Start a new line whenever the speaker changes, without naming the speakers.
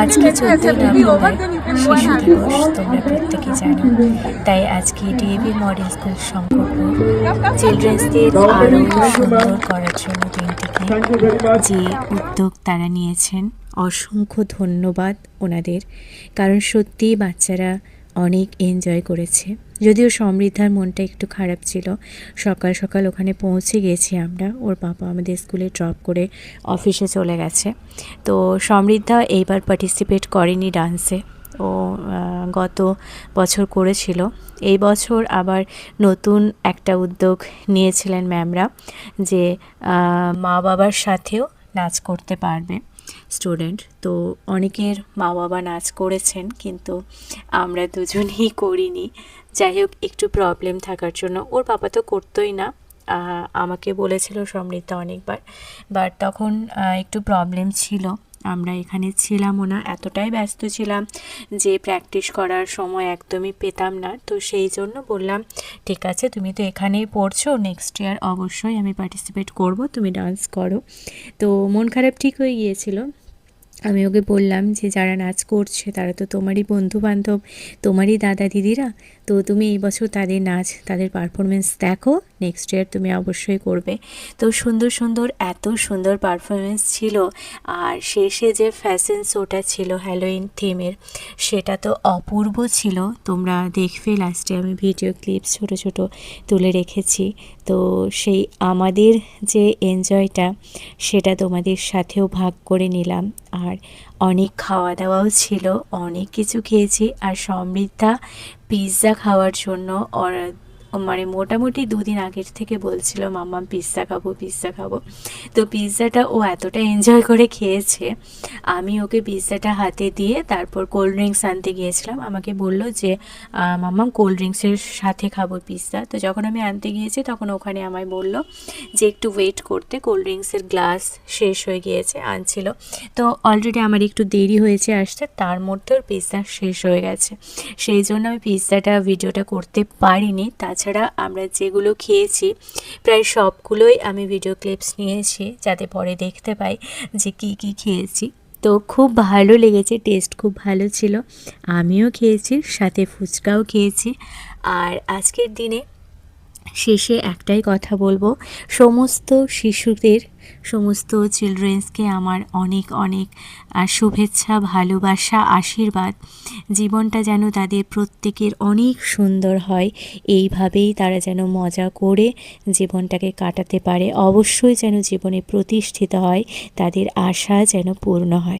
আজকে 14 নভেম্বর শিশু দিবস, তোমরা প্রত্যেকে জানো। তাই আজকে ডিএভি মডেল স্কুল শঙ্করপুর চিলড্রেন্সদের আরও সুন্দর করার জন্য দিনটিকে যে উদ্যোগ তারা নিয়েছেন, অসংখ্য ধন্যবাদ ওনাদের। কারণ সত্যিই বাচ্চারা অনেক এনজয় করেছে। যদিও সমৃদ্ধার মনটা একটু খারাপ ছিল। সকাল সকাল ওখানে পৌঁছে গেছি আমরা, ওর বাবা আমাদের স্কুলে ড্রপ করে অফিসে চলে গেছে। তো সমৃদ্ধা এইবার পার্টিসিপেট করেনি ডান্সে, ও গত বছর করেছিল। এই বছর আবার নতুন একটা উদ্যোগ নিয়েছিলেন ম্যামরা, যে মা বাবার সাথেও নাচ করতে পারবে স্টুডেন্ট। তো অনেকের মা বাবা নাচ করেছেন, কিন্তু আমরা দুজনেই করিনি। যাই হোক, একটু প্রবলেম থাকার জন্য ওর বাবা তো করতোই না। আমাকে বলেছিল সমৃদ্ধা অনেকবার, বাট তখন একটু প্রবলেম ছিল। আমরা এখানে ছিলামও না, এতটাই ব্যস্ত ছিলাম যে প্র্যাকটিস করার সময় একদমই পেতাম না। তো সেই জন্য বললাম, ঠিক আছে, তুমি তো এখানেই পড়ছো, নেক্সট ইয়ার অবশ্যই আমি পার্টিসিপেট করব, তুমি ডান্স করো। তো মন খারাপ ঠিক হয়ে গিয়েছিল। আমি ওকে বললাম যে যারা নাচ করছে তারা তো তোমারই বন্ধু বান্ধব, তোমারই দাদা দিদিরা, তো তুমি এই বছর তাদের নাচ, তাদের পারফরমেন্স দেখো, নেক্সট ইয়ার তুমি অবশ্যই করবে। তো সুন্দর সুন্দর, এত সুন্দর পারফরমেন্স ছিল। আর শেষে যে ফ্যাশন শোটা ছিল হ্যালোইন থিমের, সেটা তো অপূর্ব ছিল। তোমরা দেখবে, লাস্টে আমি ভিডিও ক্লিপস ছোট ছোট তুলে রেখেছি। তো সেই আমাদের যে এনজয়টা, সেটা তোমাদের সাথেও ভাগ করে নিলাম। আর অনেক খাওয়া দাওয়াও ছিল, অনেক কিছু খেয়েছি। আর সমৃদ্ধা পিৎজা খাওয়ার জন্য মানে মোটামুটি 2 দিন আগের থেকে বলছিল, মাম্মা পিৎজা খাবো, পিৎজা খাবো। তো পিৎজাটা ও এতটা এনজয় করে খেয়েছে। আমি ওকে পিৎজাটা হাতে দিয়ে তারপর কোল্ড ড্রিঙ্কস আনতে গিয়েছিলাম। আমাকে বললো যে মাম্মা কোল্ড ড্রিঙ্কসের সাথে খাবো পিৎজা। তো যখন আমি আনতে গিয়েছি তখন ওখানে আমায় বললো যে একটু ওয়েট করতে, কোল্ড ড্রিঙ্কসের গ্লাস শেষ হয়ে গিয়েছে, আনছিল। তো অলরেডি আমার একটু দেরি হয়েছে আসতে, তার মধ্যে ওর পিৎজা শেষ হয়ে গেছে। সেই জন্য আমি পিৎজাটা ভিডিওটা করতে পারিনি। তাছাড়া আমরা যেগুলো খেয়েছি প্রায় সবগুলোই আমি ভিডিও ক্লিপস নিয়েছি, যাতে পরে দেখতে পাই যে কী কী খেয়েছি। তো খুব ভালো লেগেছে, টেস্ট খুব ভালো ছিল। আমিও খেয়েছি, সাথে ফুচকাও খেয়েছি। আর আজকের দিনে শেষে একটাই কথা বলবো, সমস্ত শিশুদের, সমস্ত চিলড্রেন্সকে আমার অনেক অনেক শুভেচ্ছা, ভালোবাসা, আশীর্বাদ। জীবনটা যেন তাদের প্রত্যেকের অনেক সুন্দর হয়, এইভাবেই তারা যেন মজা করে জীবনটাকে কাটাতে পারে। অবশ্যই যেন জীবনে প্রতিষ্ঠিত হয়, তাদের আশা যেন পূর্ণ হয়।